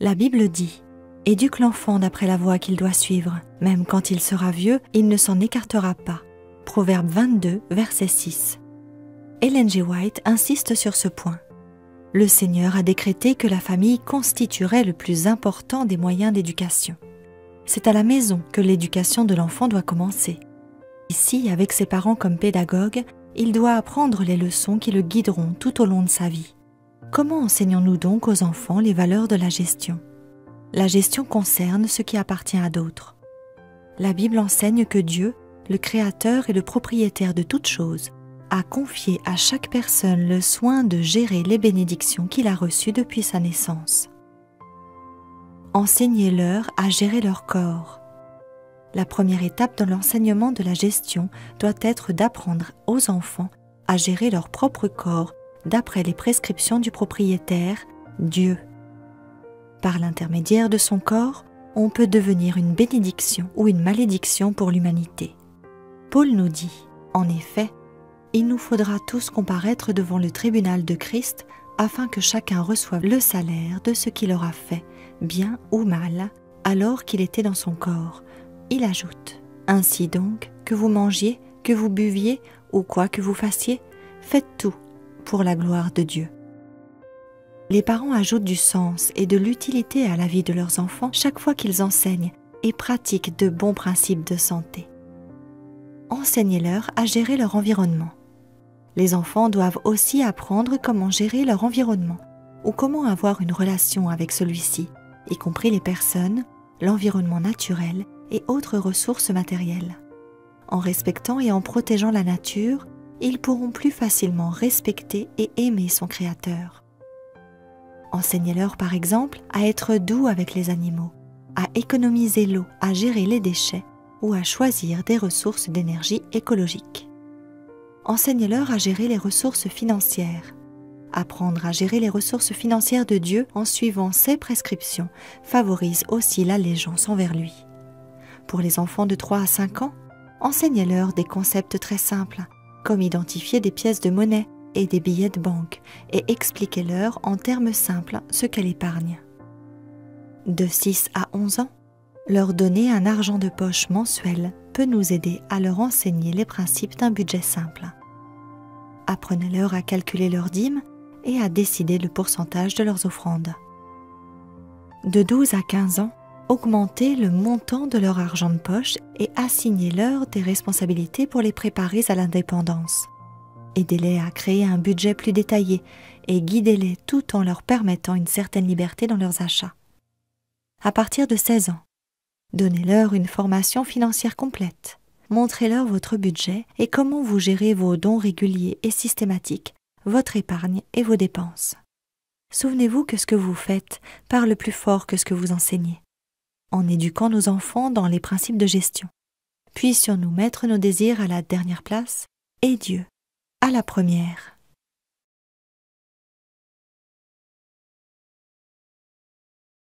La Bible dit « Éduque l'enfant d'après la voie qu'il doit suivre, même quand il sera vieux, il ne s'en écartera pas. » Proverbe 22, verset 6. Ellen G. White insiste sur ce point. Le Seigneur a décrété que la famille constituerait le plus important des moyens d'éducation. C'est à la maison que l'éducation de l'enfant doit commencer. Ici, avec ses parents comme pédagogues, il doit apprendre les leçons qui le guideront tout au long de sa vie. Comment enseignons-nous donc aux enfants les valeurs de la gestion ? La gestion concerne ce qui appartient à d'autres. La Bible enseigne que Dieu, le Créateur et le propriétaire de toutes choses, a confié à chaque personne le soin de gérer les bénédictions qu'il a reçues depuis sa naissance. Enseignez-leur à gérer leur corps. La première étape dans l'enseignement de la gestion doit être d'apprendre aux enfants à gérer leur propre corps d'après les prescriptions du propriétaire, Dieu. Par l'intermédiaire de son corps, on peut devenir une bénédiction ou une malédiction pour l'humanité. Paul nous dit, en effet, « Il nous faudra tous comparaître devant le tribunal de Christ afin que chacun reçoive le salaire de ce qu'il aura fait, bien ou mal, alors qu'il était dans son corps. » Il ajoute, « Ainsi donc, que vous mangiez, que vous buviez ou quoi que vous fassiez, faites tout pour la gloire de Dieu. » Les parents ajoutent du sens et de l'utilité à la vie de leurs enfants chaque fois qu'ils enseignent et pratiquent de bons principes de santé. Enseignez-leur à gérer leur environnement. Les enfants doivent aussi apprendre comment gérer leur environnement ou comment avoir une relation avec celui-ci, y compris les personnes, l'environnement naturel et autres ressources matérielles. En respectant et en protégeant la nature, ils pourront plus facilement respecter et aimer son Créateur. Enseignez-leur par exemple à être doux avec les animaux, à économiser l'eau, à gérer les déchets ou à choisir des ressources d'énergie écologiques. Enseignez-leur à gérer les ressources financières. Apprendre à gérer les ressources financières de Dieu en suivant ses prescriptions favorise aussi l'allégeance envers lui. Pour les enfants de 3 à 5 ans, enseignez-leur des concepts très simples, comme identifier des pièces de monnaie et des billets de banque, et expliquez-leur en termes simples ce qu'est l'épargne. De 6 à 11 ans, leur donner un argent de poche mensuel peut nous aider à leur enseigner les principes d'un budget simple. Apprenez-leur à calculer leurs dîmes et à décider le pourcentage de leurs offrandes. De 12 à 15 ans, augmentez le montant de leur argent de poche et assignez-leur des responsabilités pour les préparer à l'indépendance. Aidez-les à créer un budget plus détaillé et guidez-les tout en leur permettant une certaine liberté dans leurs achats. À partir de 16 ans, donnez-leur une formation financière complète. Montrez-leur votre budget et comment vous gérez vos dons réguliers et systématiques, votre épargne et vos dépenses. Souvenez-vous que ce que vous faites parle plus fort que ce que vous enseignez. En éduquant nos enfants dans les principes de gestion, puissions-nous mettre nos désirs à la dernière place et Dieu à la première.